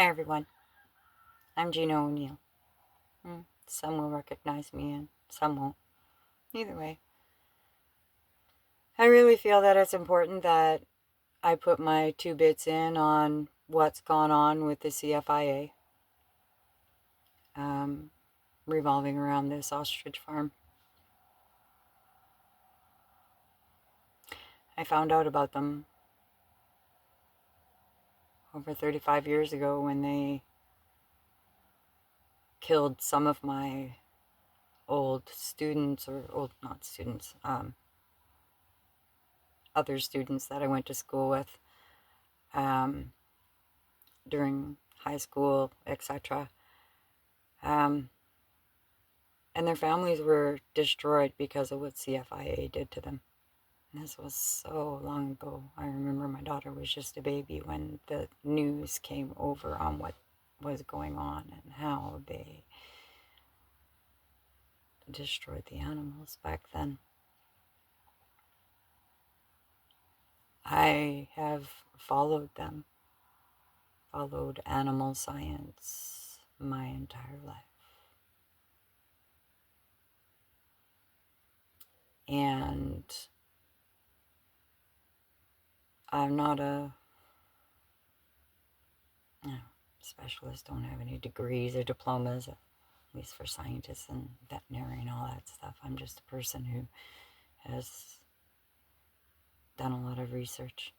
Hi everyone, I'm Gina O'Neill. Some will recognize me and some won't. Either way, I really feel that it's important that I put my 2 bits in on what's gone on with the CFIA revolving around this ostrich farm. I found out about them over 35 years ago when they killed some of my old students, or not students, other students that I went to school with during high school, etc. And their families were destroyed because of what CFIA did to them. And this was so long ago. I remember my daughter was just a baby when the news came over on what was going on and how they destroyed the animals back then. I have followed them, followed animal science my entire life. And I'm not a specialist, don't have any degrees or diplomas, at least for scientists and veterinary and all that stuff. I'm just a person who has done a lot of research,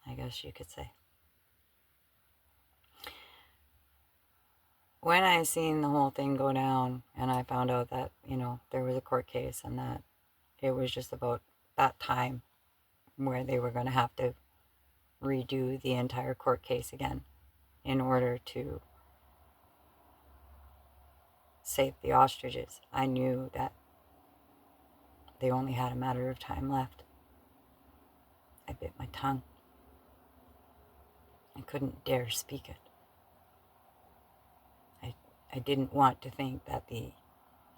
I guess you could say. When I seen the whole thing go down and I found out that, there was a court case and that it was just about that time where they were going to have to redo the entire court case again in order to save the ostriches, I knew that they only had a matter of time left. I bit my tongue. I couldn't dare speak it. I didn't want to think that the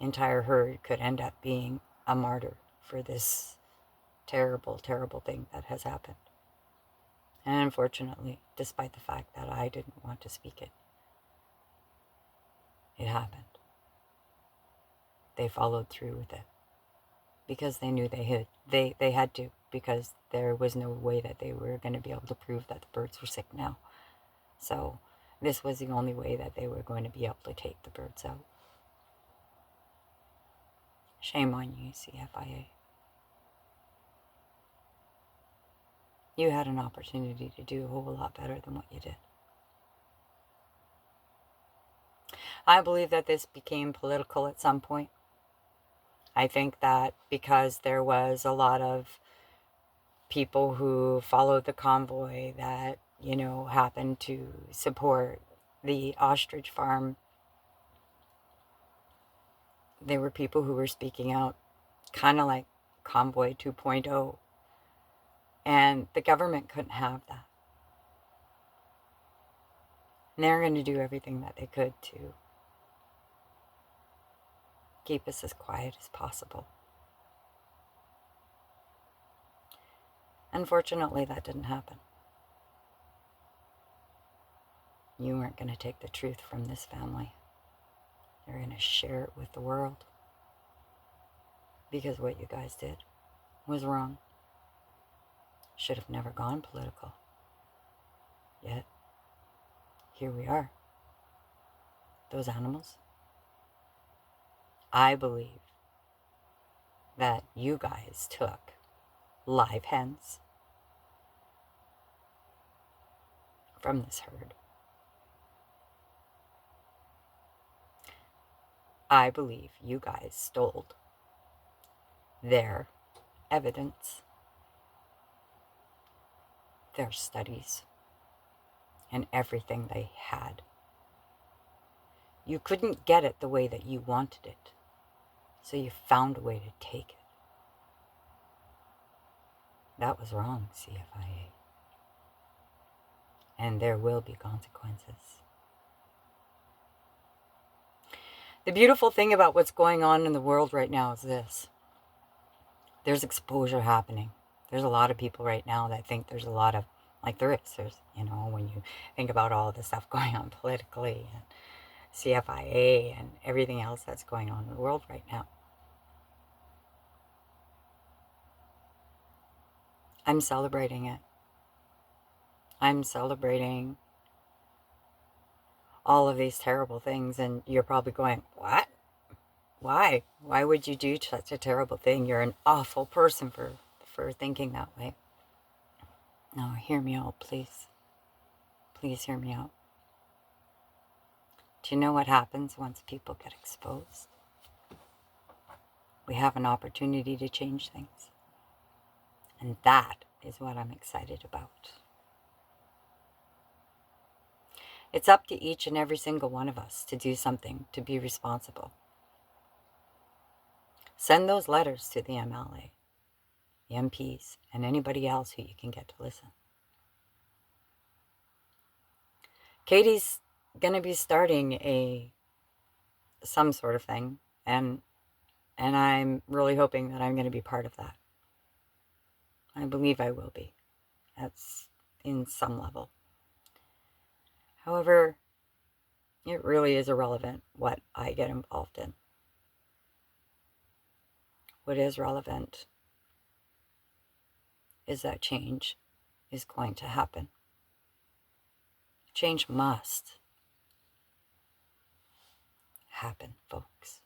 entire herd could end up being a martyr for this terrible, terrible thing that has happened. And unfortunately, despite the fact that I didn't want to speak it, it happened. They followed through with it because they knew they had to, because there was no way that they were going to be able to prove that the birds were sick now. So this was the only way that they were going to be able to take the birds out. Shame on you, CFIA. You had an opportunity to do a whole lot better than what you did. I believe that this became political at some point. I think that because there was a lot of people who followed the convoy that, happened to support the ostrich farm, there were people who were speaking out, kind of like Convoy 2.0, and the government couldn't have that. And they're going to do everything that they could to keep us as quiet as possible. Unfortunately, that didn't happen. You weren't going to take the truth from this family. You're going to share it with the world. Because what you guys did was wrong. Should have never gone political. Yet, here we are. Those animals. I believe that you guys took live hens from this herd. I believe you guys stole their evidence, their studies, and everything they had. You couldn't get it the way that you wanted it, so you found a way to take it. That was wrong, CFIA. And there will be consequences. The beautiful thing about what's going on in the world right now is this. There's exposure happening. There's a lot of people right now that think there's a lot of Like there is. There's, when you think about all the stuff going on politically and CFIA and everything else that's going on in the world right now. I'm celebrating it. I'm celebrating all of these terrible things, and you're probably going, what? Why? Why would you do such a terrible thing? You're an awful person for thinking that way. No, hear me out, please. Please hear me out. Do you know what happens once people get exposed? We have an opportunity to change things. And that is what I'm excited about. It's up to each and every single one of us to do something, to be responsible. Send those letters to the MLA, the MPs, and anybody else who you can get to listen. Katie's going to be starting some sort of thing, and I'm really hoping that I'm going to be part of that. I believe I will be. That's in some level. However, it really is irrelevant what I get involved in. What is relevant is that change is going to happen. Change must happen, folks.